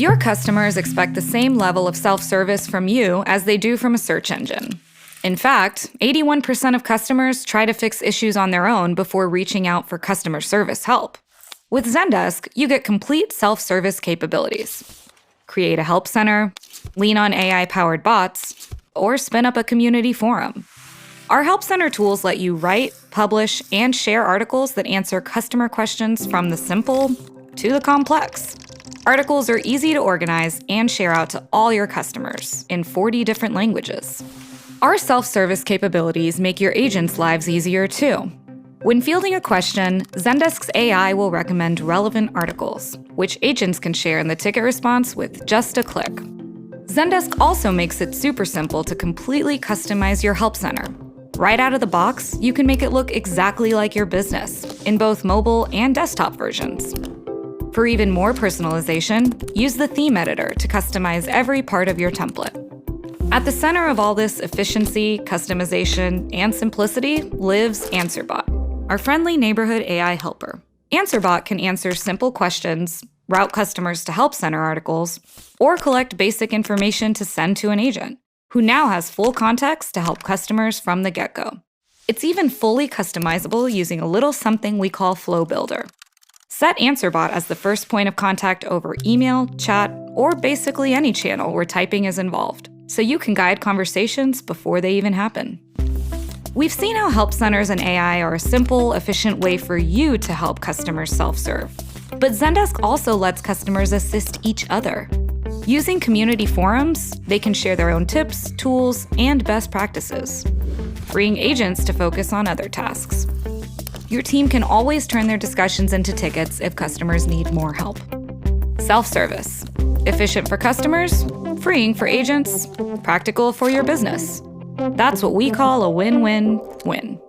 Your customers expect the same level of self-service from you as they do from a search engine. In fact, 81% of customers try to fix issues on their own before reaching out for customer service help. With Zendesk, you get complete self-service capabilities. Create a help center, lean on AI-powered bots, or spin up a community forum. Our Help Center tools let you write, publish, and share articles that answer customer questions from the simple to the complex. Articles are easy to organize and share out to all your customers in 40 different languages. Our self-service capabilities make your agents' lives easier too. When fielding a question, Zendesk's AI will recommend relevant articles, which agents can share in the ticket response with just a click. Zendesk also makes it super simple to completely customize your Help Center. Right out of the box, you can make it look exactly like your business, in both mobile and desktop versions. For even more personalization, use the theme editor to customize every part of your template. At the center of all this efficiency, customization, and simplicity lives Answerbot, our friendly neighborhood AI helper. Answerbot can answer simple questions, route customers to Help Center articles, or collect basic information to send to an agent, who now has full context to help customers from the get-go. It's even fully customizable using a little something we call Flow Builder. Set Answerbot as the first point of contact over email, chat, or basically any channel where typing is involved, so you can guide conversations before they even happen. We've seen how help centers and AI are a simple, efficient way for you to help customers self-serve. But Zendesk also lets customers assist each other. Using community forums, they can share their own tips, tools, and best practices, freeing agents to focus on other tasks. Your team can always turn their discussions into tickets if customers need more help. Self-service. Efficient for customers, freeing for agents, practical for your business. That's what we call a win-win-win.